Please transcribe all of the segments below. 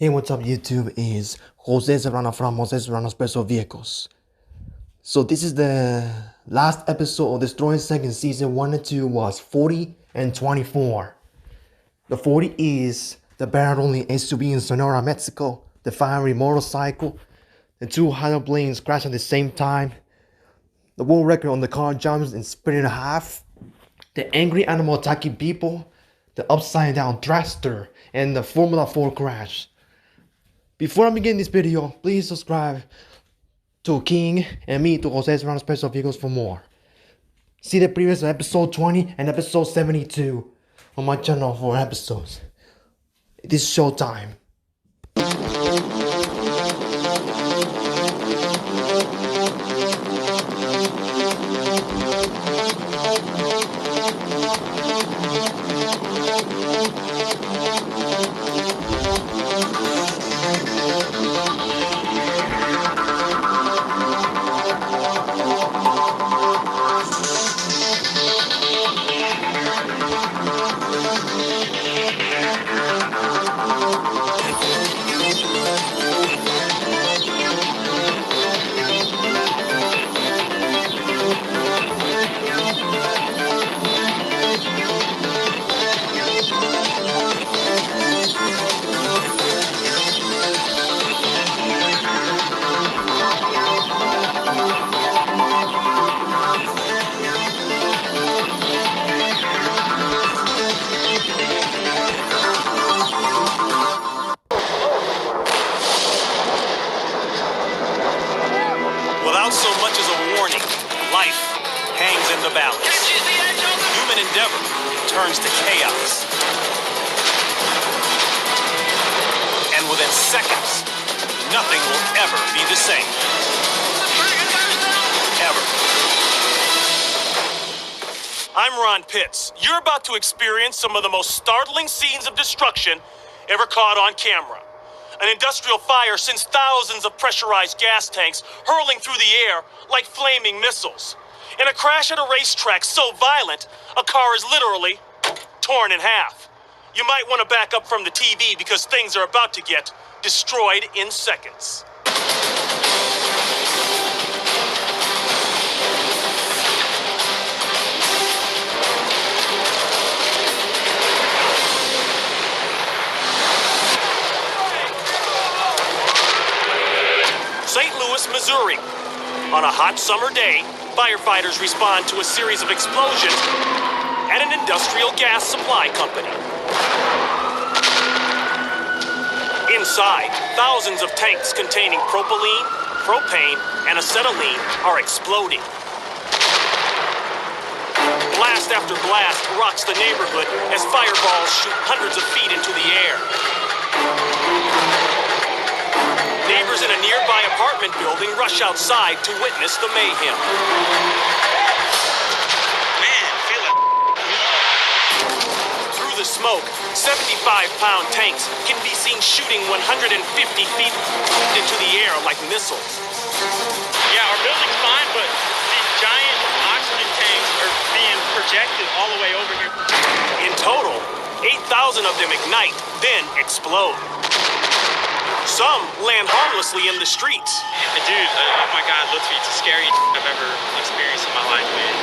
Hey, what's up YouTube? Is Jose Serrano from Jose Serrano Special Vehicles. So this is the last episode of Destroying Second Season 1 and 2 was 40 and 24. The 40 is the barrel-only SUV in Sonora, Mexico, the fiery motorcycle, the two hydroplanes crash at the same time, the world record on the car jumps and split in half, the angry animal attacking people, the upside down thruster, and the Formula 4 crash. Before I begin this video, please subscribe to King and me to Jose Serrano Special Vehicles for more. See the previous episode 20 and episode 72 on my channel for episodes. It is showtime. Without so much as a warning, life hangs in the balance. Human endeavor turns to chaos. And within seconds, nothing will ever be the same. Ever. I'm Ron Pitts. You're about to experience some of the most startling scenes of destruction ever caught on camera. An industrial fire sends thousands of pressurized gas tanks hurling through the air like flaming missiles. In a crash at a racetrack so violent, a car is literally torn in half. You might want to back up from the TV because things are about to get destroyed in seconds. St. Louis, Missouri. On a hot summer day, firefighters respond to a series of explosions at an industrial gas supply company. Inside, thousands of tanks containing propylene, propane, and acetylene are exploding. Blast after blast rocks the neighborhood as fireballs shoot hundreds of feet into the air. Neighbors in a nearby apartment building rush outside to witness the mayhem. Man, feel it. Through the smoke, 75-pound tanks can be seen shooting 150 feet into the air like missiles. Yeah, our building's fine, but these giant oxygen tanks are being projected all the way over here. In total, 8,000 of them ignite, then explode. Some land harmlessly in the streets. Dude, oh my God, Lutfi, it's the scariest I've ever experienced in my life, man.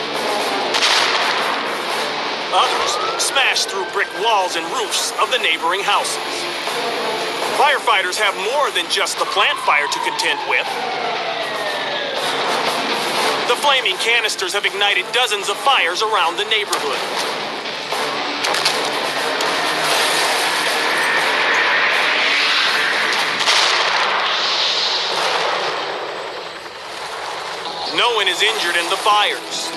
Others smash through brick walls and roofs of the neighboring houses. Firefighters have more than just the plant fire to contend with. The flaming canisters have ignited dozens of fires around the neighborhood. No one is injured in the fires.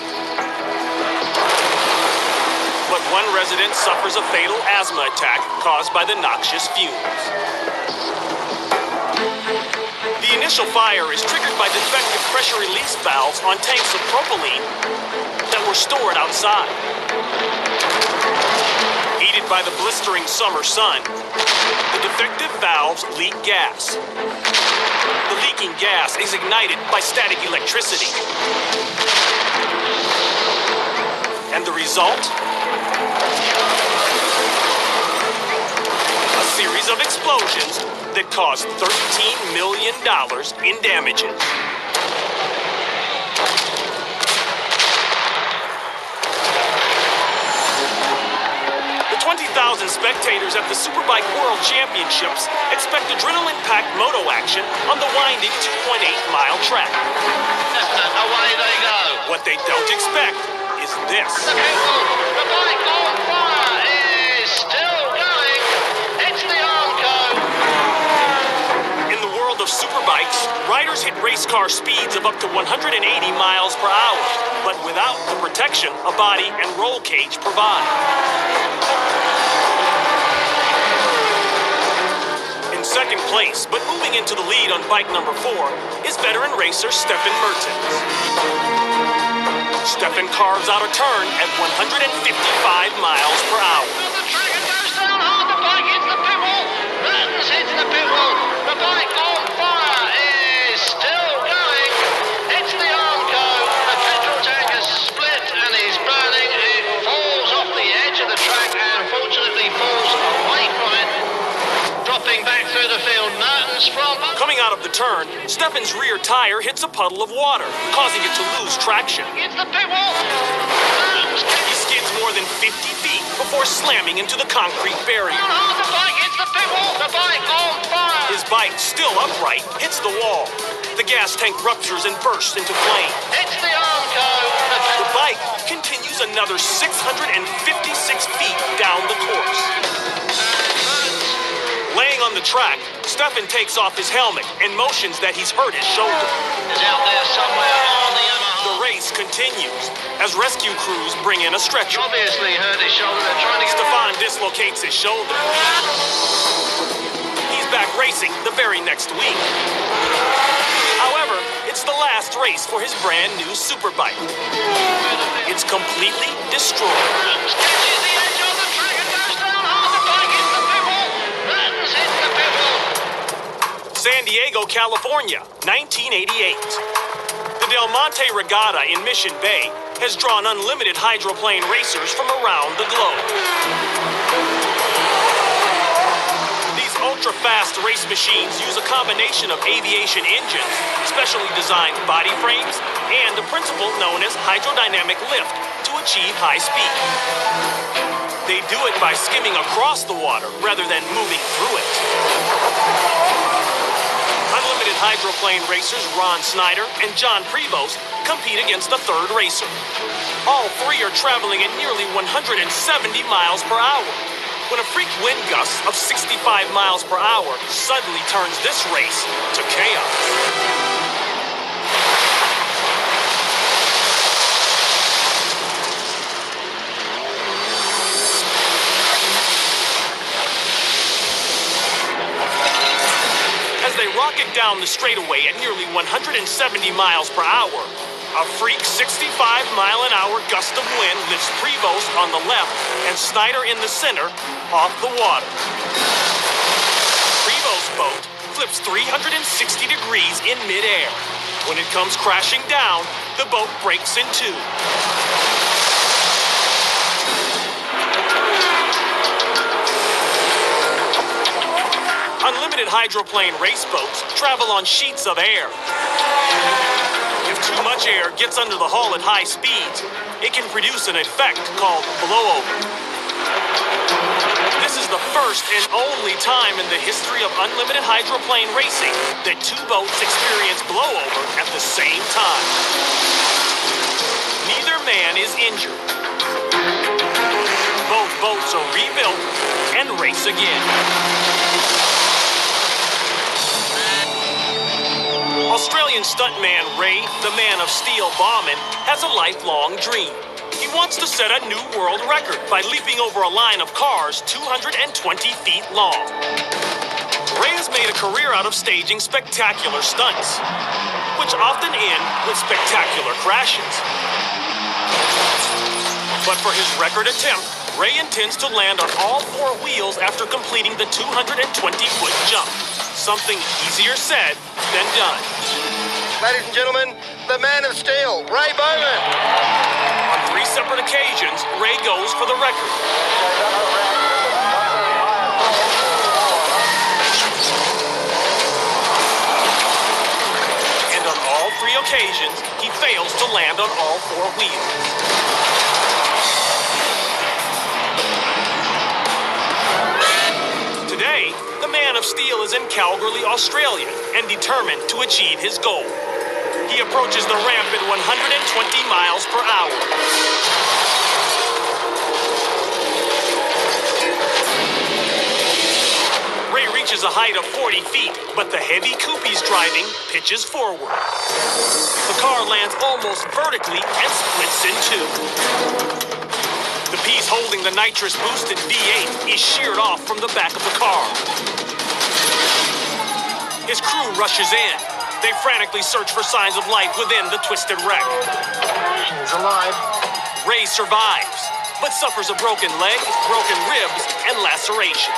But one resident suffers a fatal asthma attack caused by the noxious fumes. The initial fire is triggered by defective pressure release valves on tanks of propylene that were stored outside. Heated by the blistering summer sun, the defective valves leak gas. The leaking gas is ignited by static electricity. And the result? A series of explosions that caused $13 million in damages. The 20,000 spectators at the Superbike World Championships expect adrenaline-packed moto action on the winding 2.8-mile track. Away they go. What they don't expect is this. The bike on fire is still going. It's the Armco. In the world of superbikes, riders hit race car speeds of up to 180 miles per hour, but without the protection a body and roll cage provide. In second place, but moving into the lead on bike number 4, is veteran racer Stefan Mertens. Stefan carves out a turn at 155 miles per hour. On the track and goes down hard. The bike hits the pit wall. Mertens hits the pit wall. The bike on fire is still going. It's the Armco. The petrol tank has split and is burning. It falls off the edge of the track and fortunately falls away from it. Dropping back through the field, Mertens from... Coming out of the turn, Stefan's rear tire hits a puddle of water, causing it to lose traction. It's the pit wall. Mertens He skids more than 50 feet before slamming into the concrete barrier. down hard. The bike hits the pit wall. The bike on fire. His bike, still upright, hits the wall. The gas tank ruptures and bursts into flame. It's the Armco. The bike continues another 656 feet down the course. Laying on the track, Stefan takes off his helmet and motions that he's hurt his shoulder. Is out there somewhere on the Yamaha. The race continues as rescue crews bring in a stretcher. Obviously hurt his shoulder. They're trying to get Stefan dislocates his shoulder. He's back racing the very next week. However, it's the last race for his brand new superbike. It's completely destroyed. Mertens catches the edge on the track and goes down hard. The bike hits the pit wall. Mertens hits the pit wall. San Diego, California, 1988. The Del Monte Regatta in Mission Bay has drawn unlimited hydroplane racers from around the globe. These ultra-fast race machines use a combination of aviation engines, specially designed body frames, and a principle known as hydrodynamic lift to achieve high speed. They do it by skimming across the water rather than moving through it. Unlimited hydroplane racers Ron Snyder and John Prevost compete against a third racer. All three are traveling at nearly 170 miles per hour when a freak wind gust of 65 miles per hour suddenly turns this race to chaos. As they rocket down the straightaway at nearly 170 miles per hour, a freak 65-mile-an-hour gust of wind lifts Prevost on the left and Snyder in the center off the water. Prevost's boat flips 360 degrees in midair. When it comes crashing down, the boat breaks in two. Unlimited hydroplane race boats travel on sheets of air. If too much air gets under the hull at high speeds, it can produce an effect called blowover. This is the first and only time in the history of unlimited hydroplane racing that two boats experience blowover at the same time. Neither man is injured. Both boats are rebuilt and race again. Australian stuntman Ray, the Man of Steel Bauman, has a lifelong dream. He wants to set a new world record by leaping over a line of cars 220 feet long. Ray has made a career out of staging spectacular stunts, which often end with spectacular crashes. But for his record attempt, Ray intends to land on all four wheels after completing the 220-foot jump. Something easier said than done. Ladies and gentlemen, the Man of Steel, Ray Bowman. On 3 separate occasions, Ray goes for the record. occasions, he fails to land on all four wheels. Today, the Man of Steel is in Kalgoorlie, Australia, and determined to achieve his goal. He approaches the ramp at 120 miles per hour. Ray reaches a height of 40 feet, but the heavy coupe he's driving pitches forward. The car lands almost vertically and splits in two. The piece holding the nitrous-boosted V8 is sheared off from the back of the car. His crew rushes in. They frantically search for signs of life within the twisted wreck. He's alive. Ray survives, but suffers a broken leg, broken ribs, and lacerations.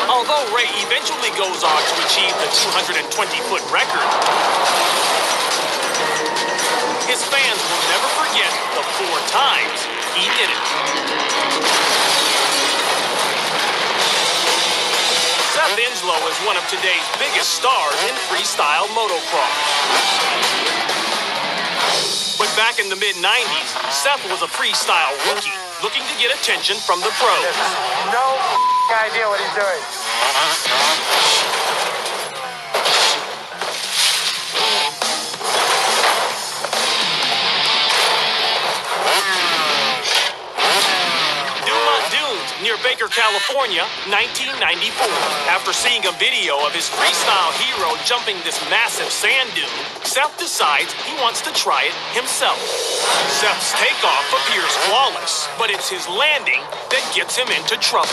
Although Ray eventually goes on to achieve the 220-foot record, his fans will never forget the 4 times he did it. Seth Inslow is one of today's biggest stars in freestyle motocross. But back in the mid-90s, Seth was a freestyle rookie, looking to get attention from the pros. No idea what he's doing. Near Baker, California, 1994. After seeing a video of his freestyle hero jumping this massive sand dune, Seth decides he wants to try it himself. Seth's takeoff appears flawless, but it's his landing that gets him into trouble.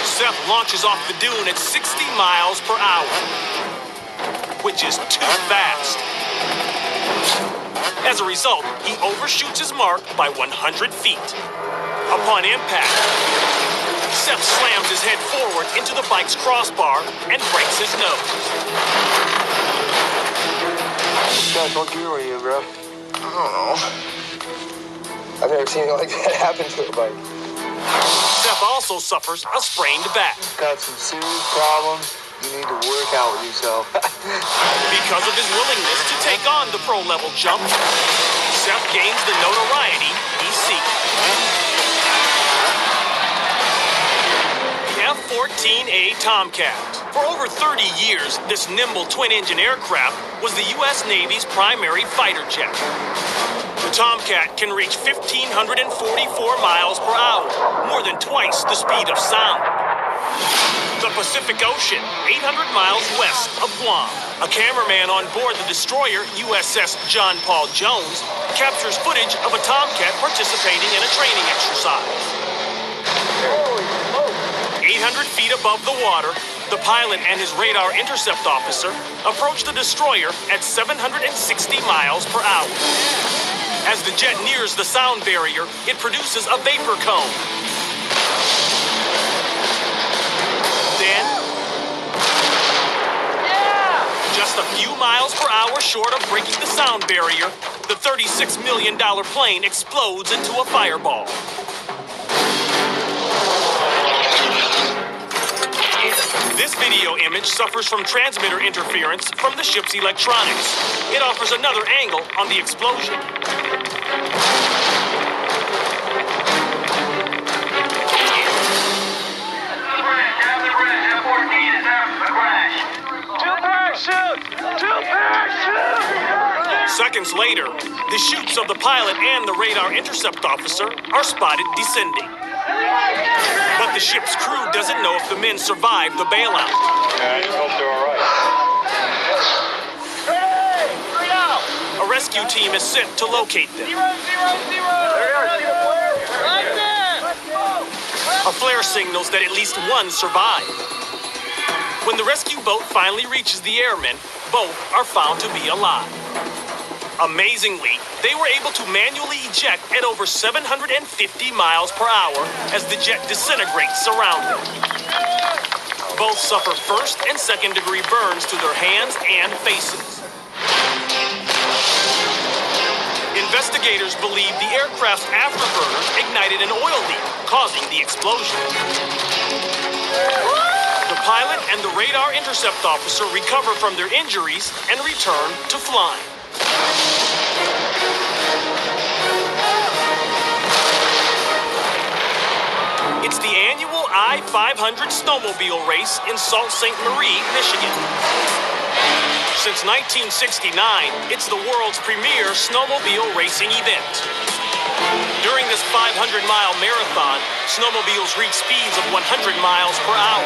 Seth launches off the dune at 60 miles per hour, which is too fast. As a result, he overshoots his mark by 100 feet. Upon impact, Seth slams his head forward into the bike's crossbar and breaks his nose. Seth, what gear were you, bro? I don't know. I've never seen it like that happen to a bike. Seth also suffers a sprained back. Got some serious problems. You need to work out with yourself. Because of his willingness to take on the pro-level jump, Seth gains the notoriety he seeks. The F-14A Tomcat. For over 30 years, this nimble twin-engine aircraft was the U.S. Navy's primary fighter jet. The Tomcat can reach 1,544 miles per hour, more than twice the speed of sound. The Pacific Ocean, 800 miles west of Guam. A cameraman on board the destroyer USS John Paul Jones captures footage of a Tomcat participating in a training exercise. 800 feet above the water, the pilot and his radar intercept officer approach the destroyer at 760 miles per hour. As the jet nears the sound barrier, it produces a vapor cone. Then, just a few miles per hour short of breaking the sound barrier, the $36 million plane explodes into a fireball. This video image suffers from transmitter interference from the ship's electronics. It offers another angle on the explosion. Seconds later, the chutes of the pilot and the radar intercept officer are spotted descending. But the ship's crew doesn't know if the men survived the bailout. I just hope they're all right. A rescue team is sent to locate them. A flare signals that at least one survived. When the rescue boat finally reaches the airmen, both are found to be alive. Amazingly, they were able to manually eject at over 750 miles per hour as the jet disintegrates around them. Both suffer first and second degree burns to their hands and faces. Investigators believe the aircraft's afterburners ignited an oil leak, causing the explosion. The pilot and the radar intercept officer recover from their injuries and return to flying. It's the annual I-500 snowmobile race in Sault Ste. Marie, Michigan. Since 1969, it's the world's premier snowmobile racing event. During this 500-mile marathon, snowmobiles reach speeds of 100 miles per hour.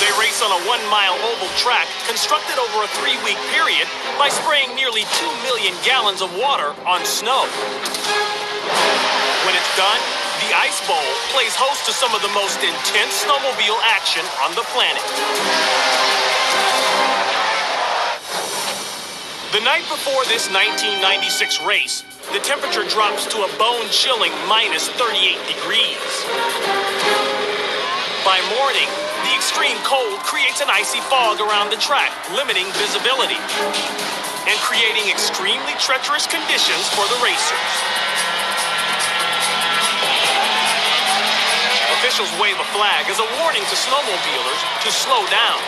They race on a 1-mile oval track constructed over a 3-week period by spraying nearly 2 million gallons of water on snow. When it's done, the Ice Bowl plays host to some of the most intense snowmobile action on the planet. The night before this 1996 race, the temperature drops to a bone-chilling minus 38 degrees. By morning, the extreme cold creates an icy fog around the track, limiting visibility and creating extremely treacherous conditions for the racers. Officials wave a flag as a warning to snowmobilers to slow down.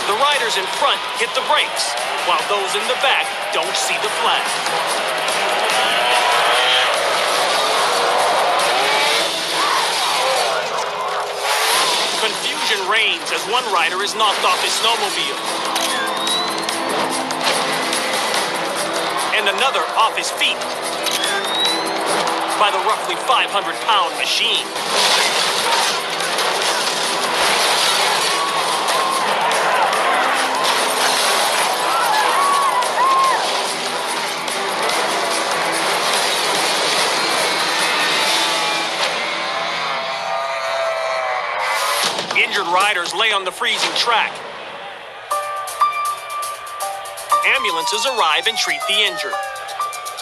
The riders in front hit the brakes, while those in the back don't see the flag. Confusion reigns as one rider is knocked off his snowmobile, and another off his feet by the roughly 500-pound machine. Injured riders lay on the freezing track. Ambulances arrive and treat the injured.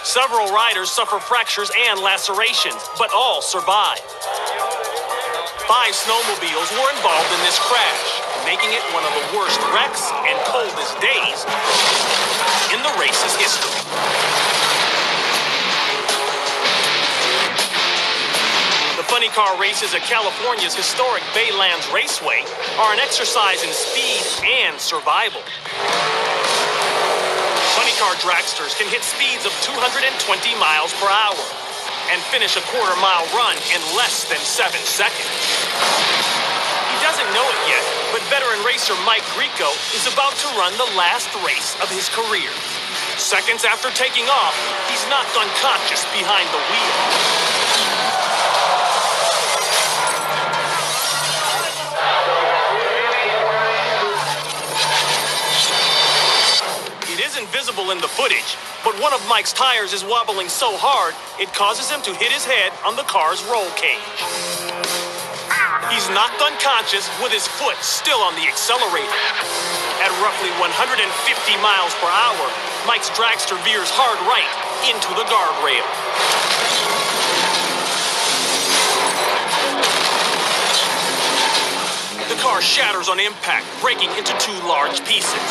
Several riders suffer fractures and lacerations, but all survive. 5 snowmobiles were involved in this crash, making it one of the worst wrecks and coldest days in the race's history. The funny car races at California's historic Baylands Raceway are an exercise in speed and survival. Funny car dragsters can hit speeds of 220 miles per hour and finish a quarter-mile run in less than 7 seconds. He doesn't know it yet, but veteran racer Mike Grieco is about to run the last race of his career. Seconds after taking off, he's knocked unconscious behind the wheel. Visible in the footage, but one of Mike's tires is wobbling so hard, it causes him to hit his head on the car's roll cage. He's knocked unconscious with his foot still on the accelerator. At roughly 150 miles per hour, Mike's dragster veers hard right into the guardrail. The car shatters on impact, breaking into 2 large pieces.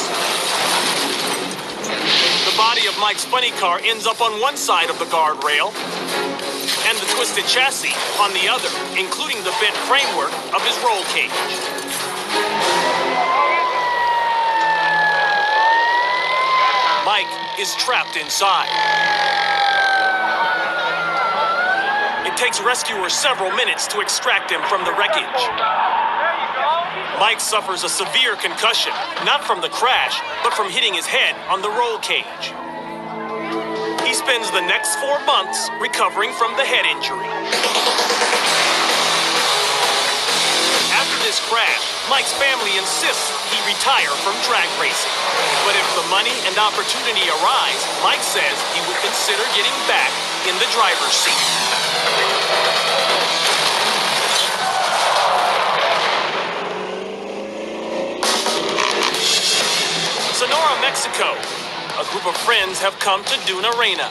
The body of Mike's funny car ends up on one side of the guardrail and the twisted chassis on the other, including the bent framework of his roll cage. Mike is trapped inside. It takes rescuers several minutes to extract him from the wreckage. Mike suffers a severe concussion, not from the crash, but from hitting his head on the roll cage. He spends the next 4 months recovering from the head injury. After this crash, Mike's family insists he retire from drag racing. But if the money and opportunity arise, Mike says he would consider getting back in the driver's seat. Sonora, Mexico. A group of friends have come to Dune Arena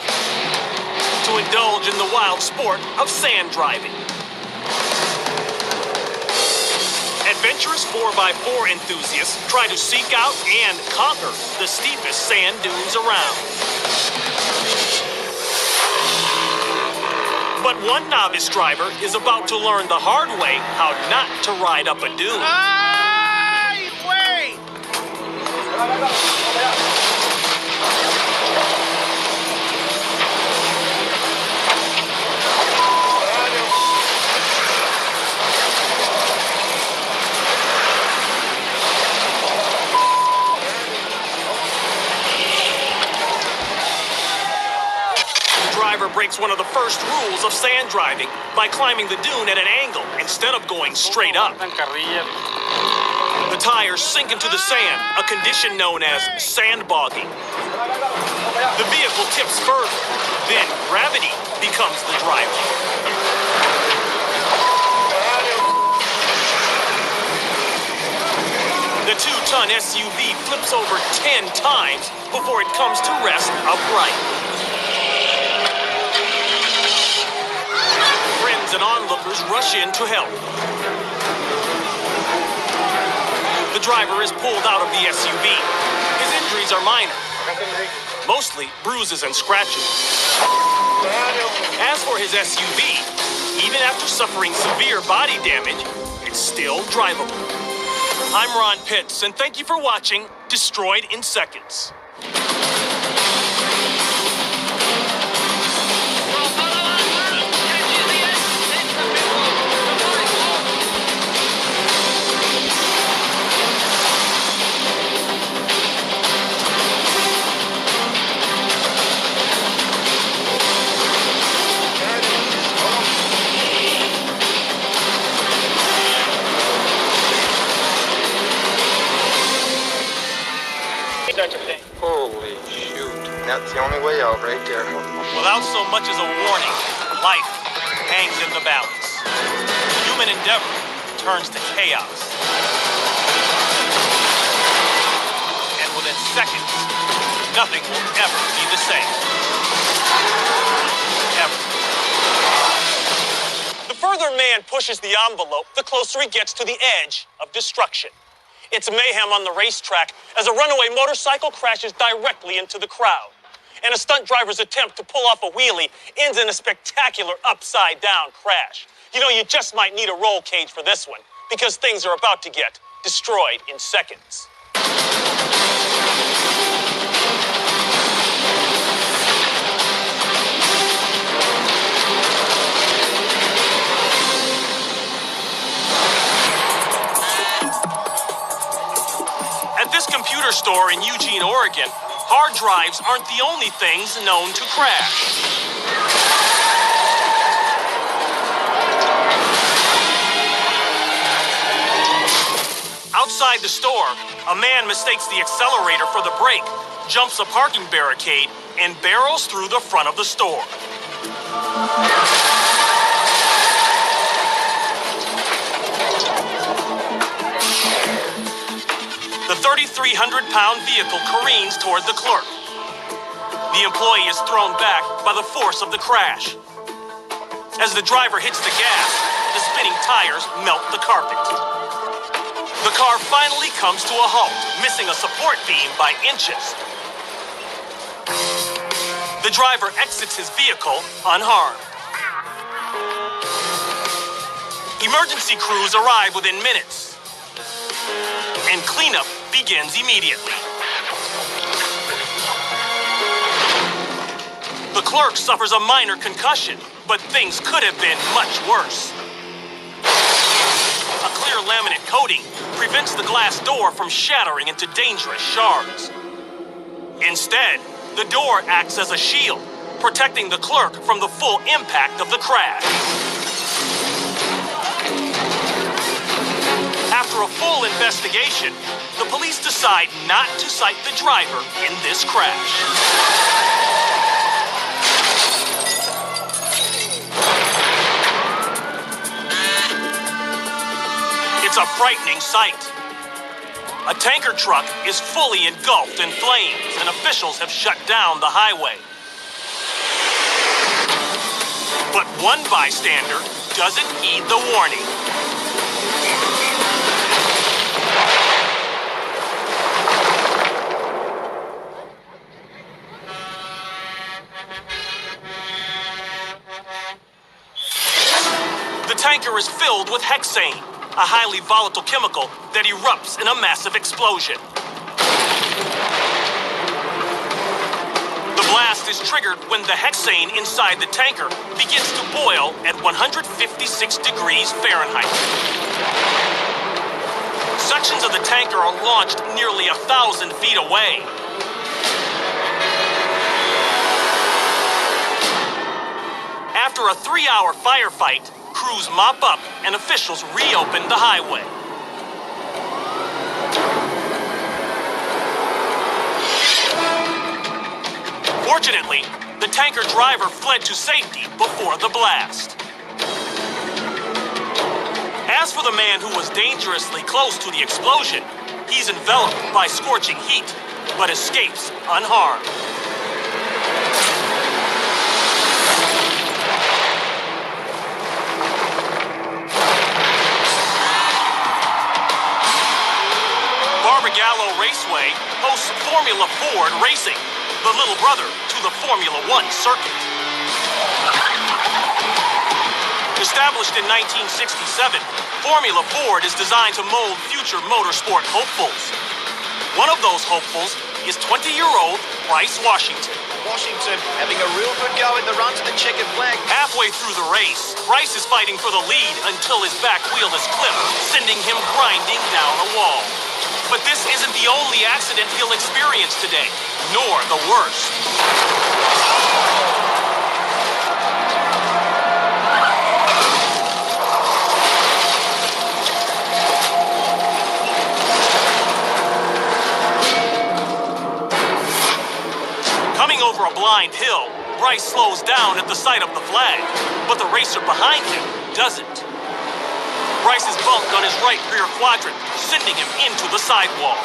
to indulge in the wild sport of sand driving. At adventurous 4x4 enthusiasts try to seek out and conquer the steepest sand dunes around. But one novice driver is about to learn the hard way how not to ride up a dune. Ay, güey! The driver breaks one of the first rules of sand driving by climbing the dune at an angle instead of going straight up. The tires sink into the sand, a condition known as sandbogging. The vehicle tips further, then gravity becomes the driver. The 2-ton SUV flips over 10 times before it comes to rest upright. Friends and onlookers rush in to help. The driver is pulled out of the SUV. His injuries are minor, mostly bruises and scratches. As for his SUV, even after suffering severe body damage, it's still drivable. I'm Ron Pitts, and thank you for watching Destroyed in Seconds. Holy shoot. That's the only way out right there. Without so much as a warning, life hangs in the balance. Human endeavor turns to chaos. And within seconds, nothing will ever be the same. Ever. The further man pushes the envelope, the closer he gets to the edge of destruction. It's mayhem on the racetrack as a runaway motorcycle crashes directly into the crowd. And a stunt driver's attempt to pull off a wheelie ends in a spectacular upside-down crash. You know, you just might need a roll cage for this one, because things are about to get destroyed in seconds. At this computer store in Eugene, Oregon, hard drives aren't the only things known to crash. Outside the store, a man mistakes the accelerator for the brake, jumps a parking barricade, and barrels through the front of the store. The 3,300-pound vehicle careens toward the clerk. The employee is thrown back by the force of the crash. As the driver hits the gas, the spinning tires melt the carpet. The car finally comes to a halt, missing a support beam by inches. The driver exits his vehicle unharmed. Emergency crews arrive within minutes, and cleanup begins immediately. The clerk suffers a minor concussion, but things could have been much worse. A clear laminate coating prevents the glass door from shattering into dangerous shards. Instead, the door acts as a shield, protecting the clerk from the full impact of the crash. After a full investigation, the police decide not to cite the driver in this crash. It's a frightening sight. A tanker truck is fully engulfed in flames, and officials have shut down the highway. But one bystander doesn't heed the warning. tanker is filled with hexane, a highly volatile chemical that erupts in a massive explosion. The blast is triggered when the hexane inside the tanker begins to boil at 156 degrees Fahrenheit. Sections of the tanker are launched nearly 1,000 feet away. After a 3-hour firefight, crews mop up and officials reopen the highway. Fortunately, the tanker driver fled to safety before the blast. As for the man who was dangerously close to the explosion, he's enveloped by scorching heat, but escapes unharmed. Barbagallo Raceway hosts Formula Ford racing, the little brother to the Formula One circuit. Established in 1967, Formula Ford is designed to mold future motorsport hopefuls. One of those hopefuls is 20-year-old Bryce Washington. Washington having a real good go in the run to the checkered flag. Halfway through the race, Bryce is fighting for the lead until his back wheel is clipped, sending him grinding down a wall. But this isn't the only accident he'll experience today, nor the worst. Coming over a blind hill, Bryce slows down at the sight of the flag, but the racer behind him doesn't. Bryce is bumped on his right rear quadrant, sending him into the sidewall.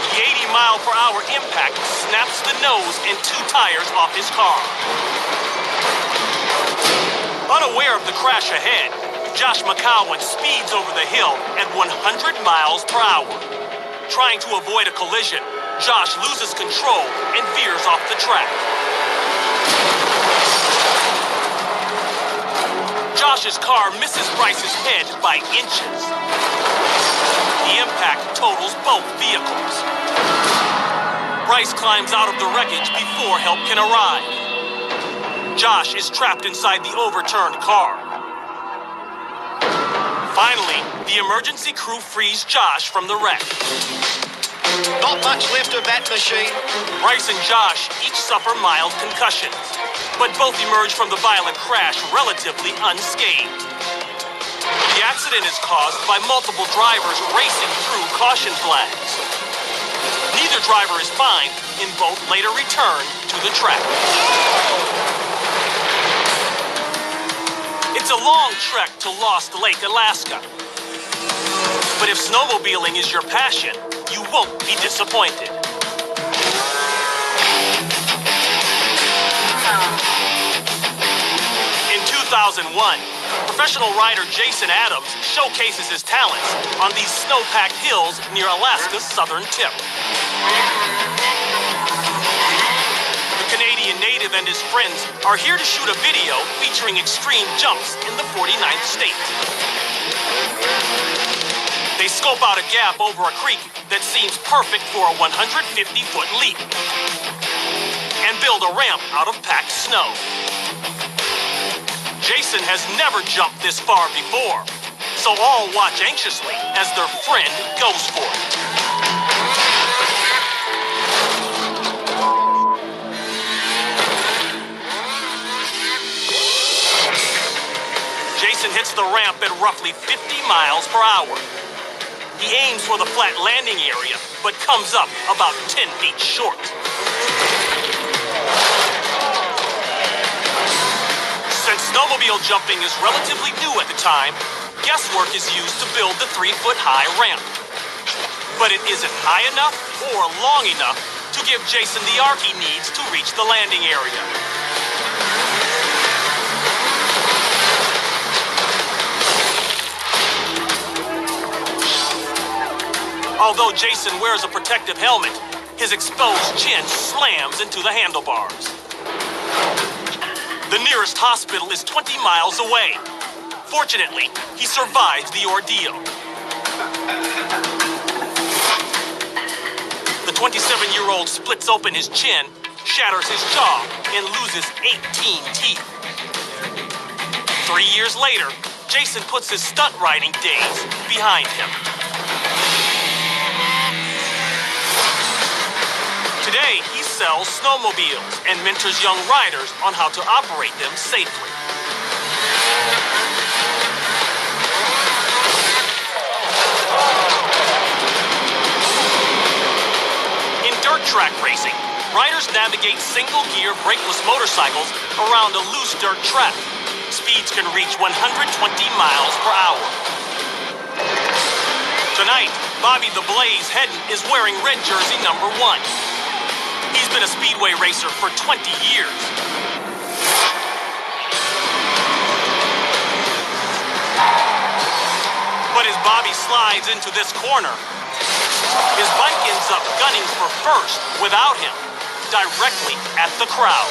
The 80-mile-per-hour impact snaps the nose and 2 tires off his car. Unaware of the crash ahead, Josh McCowan speeds over the hill at 100 miles per hour. Trying to avoid a collision, Josh loses control and veers off the track. Josh's car misses Bryce's head by inches. The impact totals both vehicles. Bryce climbs out of the wreckage before help can arrive. Josh is trapped inside the overturned car. Finally, the emergency crew frees Josh from the wreck. Not much left of that machine. Bryce and Josh each suffer mild concussions, but both emerge from the violent crash relatively unscathed. The accident is caused by multiple drivers racing through caution flags. Neither driver is fined, and both later return to the track. It's a long trek to Lost Lake, Alaska. But if snowmobiling is your passion, you won't be disappointed. In 2001, professional rider Jason Adams showcases his talents on these snow-packed hills near Alaska's southern tip. The Canadian native and his friends are here to shoot a video featuring extreme jumps in the 49th state. They scope out a gap over a creek that seems perfect for a 150-foot leap and build a ramp out of packed snow. Jason has never jumped this far before, so all watch anxiously as their friend goes for it. Jason hits the ramp at roughly 50 miles per hour. He aims for the flat landing area, but comes up about 10 feet short. Since snowmobile jumping is relatively new at the time, guesswork is used to build the 3-foot-high ramp. But it isn't high enough or long enough to give Jason the arc he needs to reach the landing area. Although Jason wears a protective helmet, his exposed chin slams into the handlebars. The nearest hospital is 20 miles away, Fortunately, he survives the ordeal. The 27-year-old splits open his chin, shatters his jaw, and loses 18 teeth. 3 years later, Jason puts his stunt riding days behind him. Today, he sells snowmobiles and mentors young riders on how to operate them safely. In dirt track racing, riders navigate single-gear brakeless motorcycles around a loose dirt track. Speeds can reach 120 miles per hour. Tonight, Bobby the Blaze Hedden is wearing red jersey number 1. He's been a speedway racer for 20 years. But as Bobby slides into this corner, his bike ends up gunning for first without him, directly at the crowd.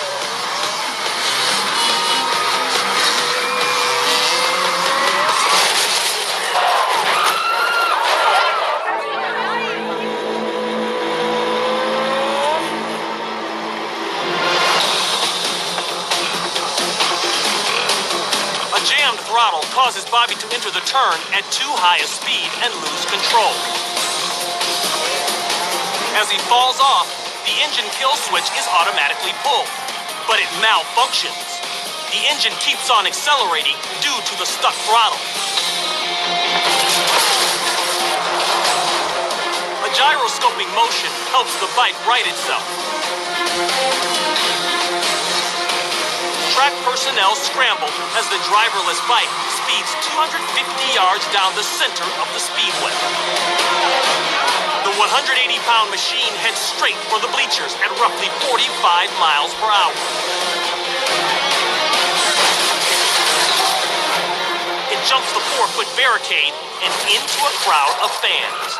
A jammed throttle causes Bobby to enter the turn at too high a speed and lose control. As he falls off, the engine kill switch is automatically pulled, but it malfunctions. The engine keeps on accelerating due to the stuck throttle. A gyroscoping motion helps the bike right itself. Track personnel scramble as the driverless bike speeds 250 yards down the center of the speedway. The 180-pound machine heads straight for the bleachers at roughly 45 miles per hour. It jumps the 4-foot barricade and into a crowd of fans.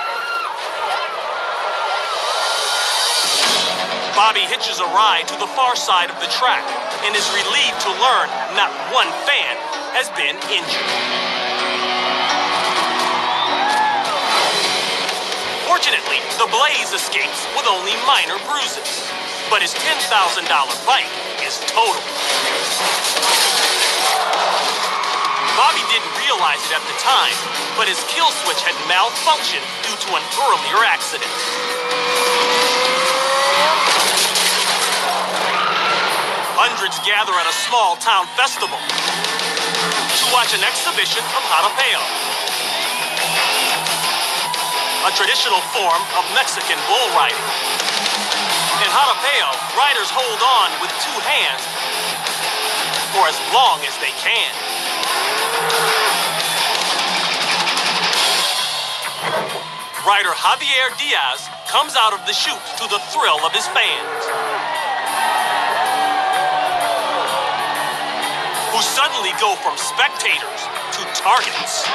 Bobby hitches a ride to the far side of the track and is relieved to learn not one fan has been injured. Fortunately, the Blaze escapes with only minor bruises, but his $10,000 bike is totaled. Bobby didn't realize it at the time, but his kill switch had malfunctioned due to an earlier accident. Hundreds gather at a small town festival to watch an exhibition of jarapeo, a traditional form of Mexican bull riding. In jarapeo, riders hold on with 2 hands for as long as they can. Rider Javier Diaz comes out of the chute to the thrill of his fans, who suddenly go from spectators to targets.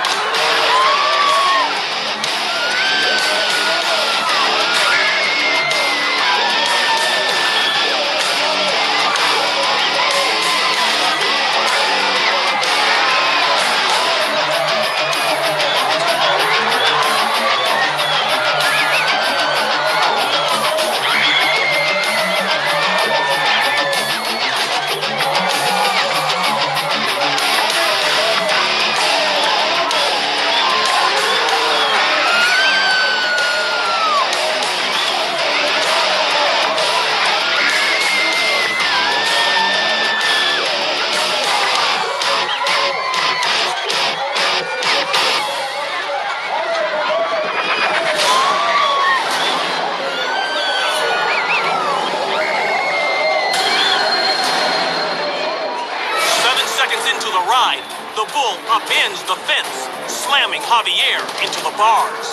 The bull upends the fence, slamming Javier into the bars.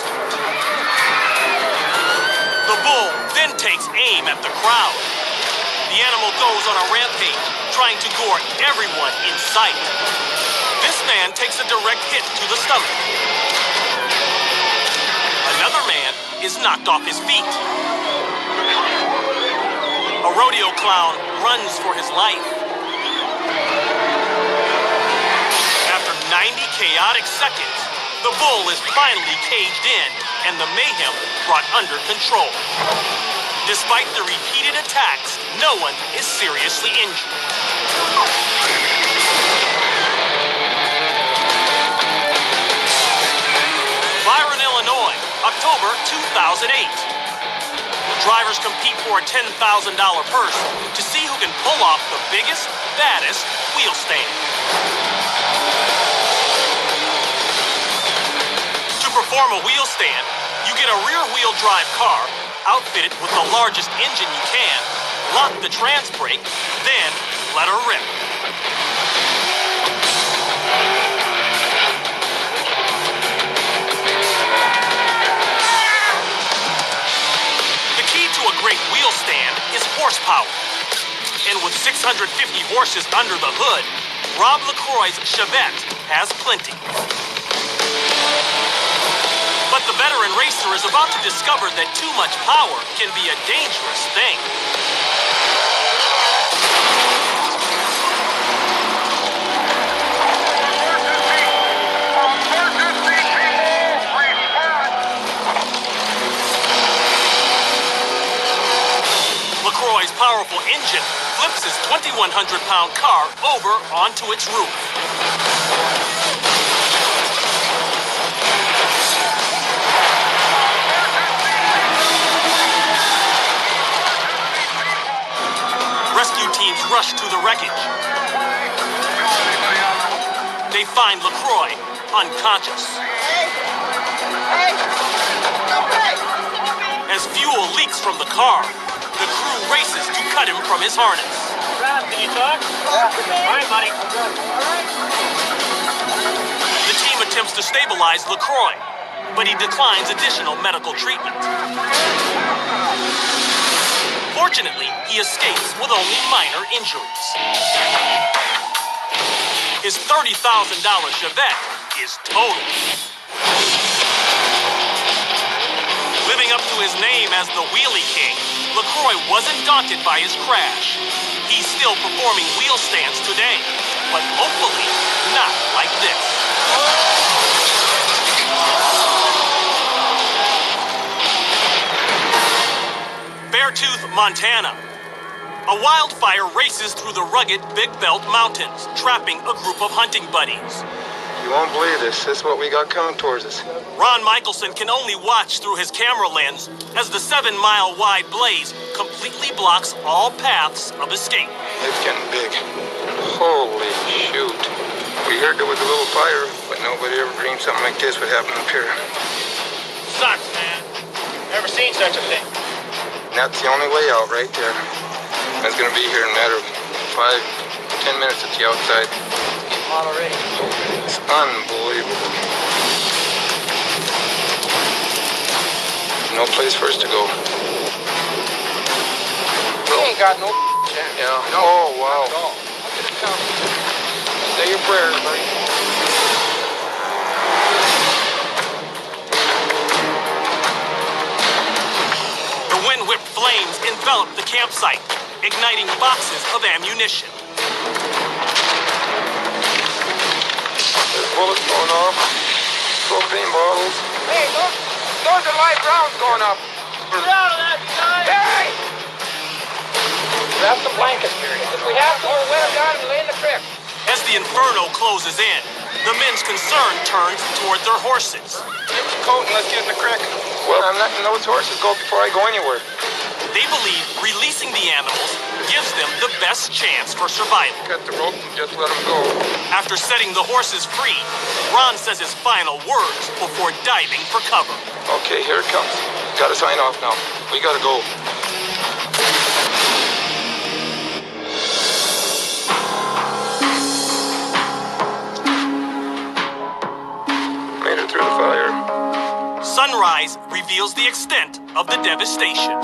The bull then takes aim at the crowd. The animal goes on a rampage, trying to gore everyone in sight. This man takes a direct hit to the stomach. Another man is knocked off his feet. A rodeo clown runs for his life. 90 90 chaotic seconds, the bull is finally caged in and the mayhem brought under control. Despite the repeated attacks, no one is seriously injured. Byron, Illinois, October 2008. Drivers compete for a $10,000 purse to see who can pull off the biggest, baddest wheel stand. To perform a wheel stand, you get a rear-wheel drive car, outfit it with the largest engine you can, lock the trans brake, then let her rip. The key to a great wheel stand is horsepower. And with 650 horses under the hood, Rob LaCroix's Chevette has plenty. But the veteran racer is about to discover that too much power can be a dangerous thing. LaCroix's powerful engine flips his 2,100-pound car over onto its roof. Rescue teams rush to the wreckage. They find LaCroix unconscious. As fuel leaks from the car, the crew races to cut him from his harness. Rob, can you talk? All right, buddy. The team attempts to stabilize LaCroix, but he declines additional medical treatment. Fortunately, he escapes with only minor injuries. His $30,000 Chevette is totaled. Living up to his name as the Wheelie King, LaCroix wasn't daunted by his crash. He's still performing wheel stands today, but hopefully not like this. Beartooth, Montana. A wildfire races through the rugged Big Belt Mountains, trapping a group of hunting buddies. You won't believe this. This is what we got coming towards us. Ron Michelson can only watch through his camera lens as the 7-mile-wide blaze completely blocks all paths of escape. It's getting big. Holy shoot. We heard there was a little fire, but nobody ever dreamed something like this would happen up here. Sucks, man. Never seen such a thing. And that's the only way out right there. It's going to be here in a matter of 5-10 minutes at the outside. Hot already. It's unbelievable. No place for us to go. We ain't got no chance. Yeah. Oh, wow. Say your prayers, buddy. The wind-whipped flames envelop the campsite, igniting boxes of ammunition. There's bullets going off. Propane bottles. Hey, look! Those are live rounds going up. Get out of that, guy! Hey! That's the blankets, period. If we have to, we'll wet them down and lay in the creek. As the inferno closes in, the men's concern turns toward their horses. Give us a coat and let's get in the creek. Well, I'm letting those horses go before I go anywhere. They believe releasing the animals gives them the best chance for survival. Cut the rope and just let them go. After setting the horses free, Ron says his final words before diving for cover. Okay, here it comes. Gotta sign off now. We gotta go. Made it through the fire. Sunrise reveals the extent of the devastation.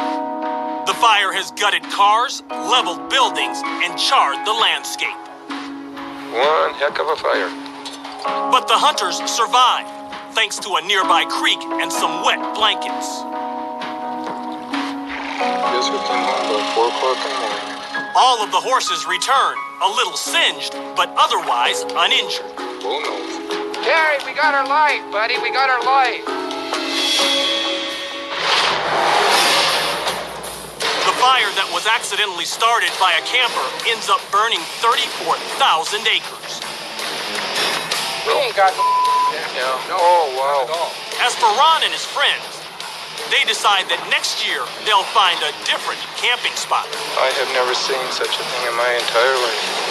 The fire has gutted cars, leveled buildings, and charred the landscape. One heck of a fire. But the hunters survive, thanks to a nearby creek and some wet blankets. Guess we came home about 4 o'clock in the morning. All of the horses return, a little singed, but otherwise uninjured. Bull knows. Terry, we got her light, buddy. We got her light. The fire that was accidentally started by a camper ends up burning 34,000 acres. We ain't got no Yeah. Oh, wow. As for Ron and his friends, they decide that next year they'll find a different camping spot. I have never seen such a thing in my entire life.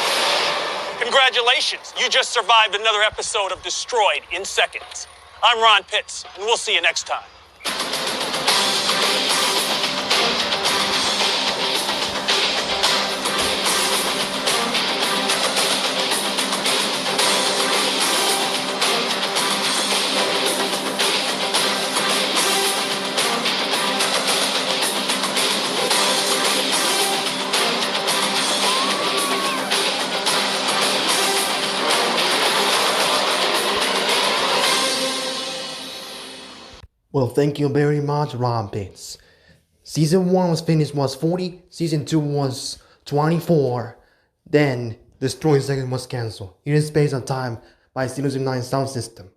Congratulations, you just survived another episode of Destroyed in Seconds. I'm Ron Pitts, and we'll see you next time. Well, thank you very much, Ron Pitts. Season 1 was finished was 40, Season 2 was 24. Then, Destroying Seconds was cancelled. Hidden Space and Time by 009 Sound System.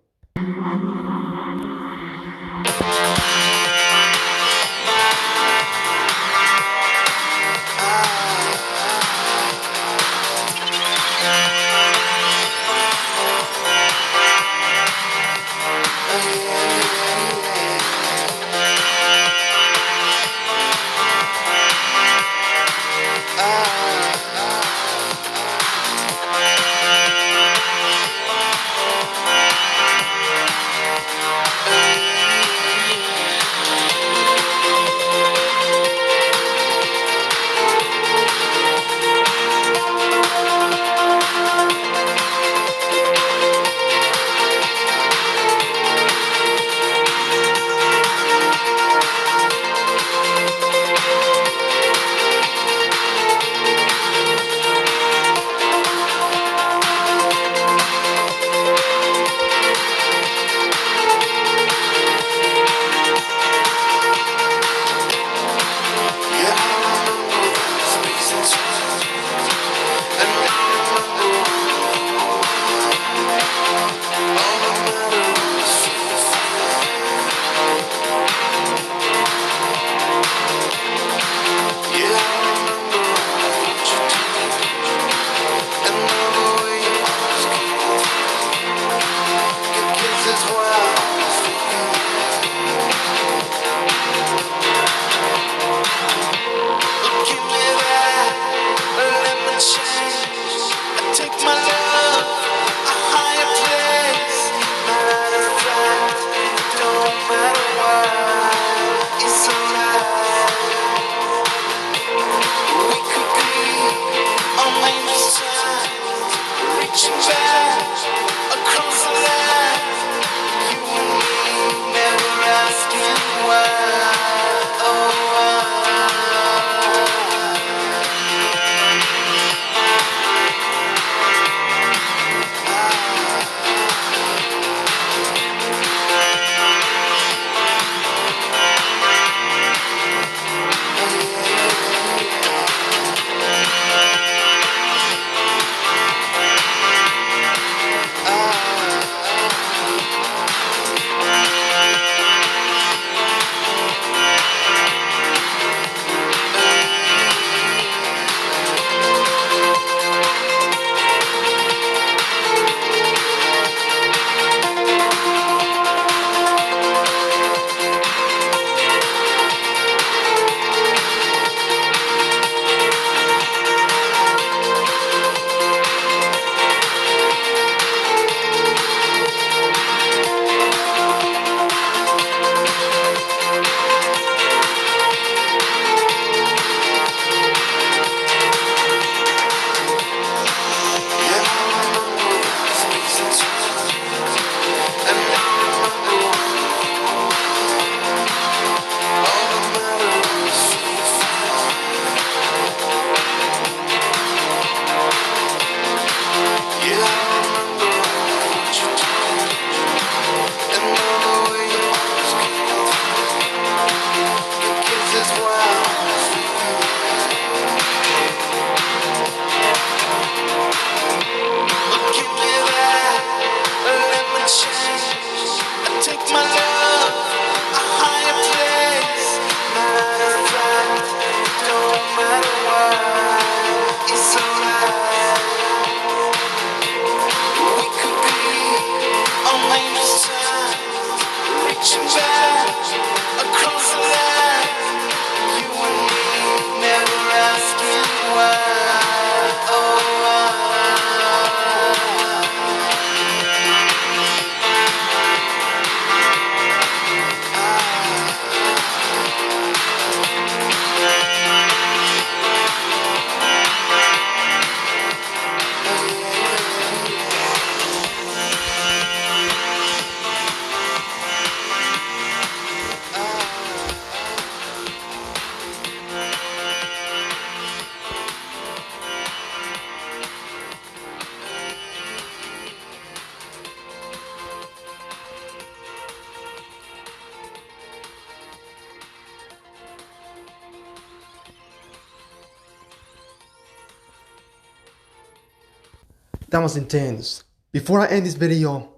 That was intense. Before I end this video,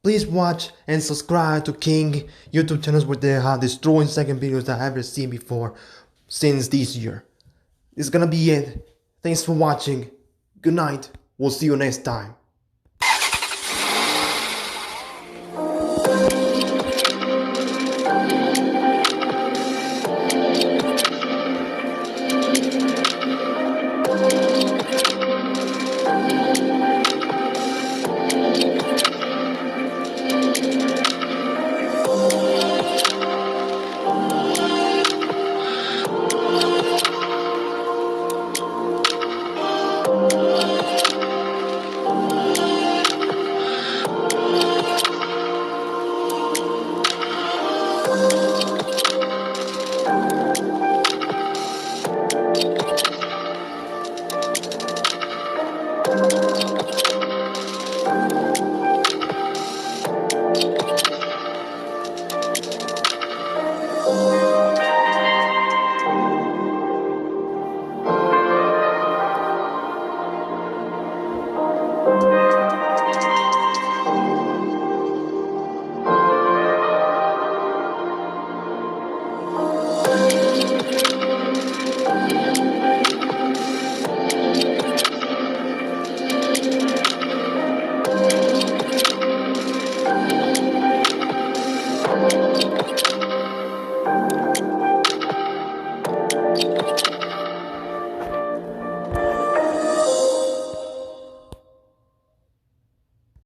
please watch and subscribe to King YouTube channels where they have destroying second videos that I have ever seen before since this year. This is gonna be it. Thanks for watching. Good night. We'll see you next time.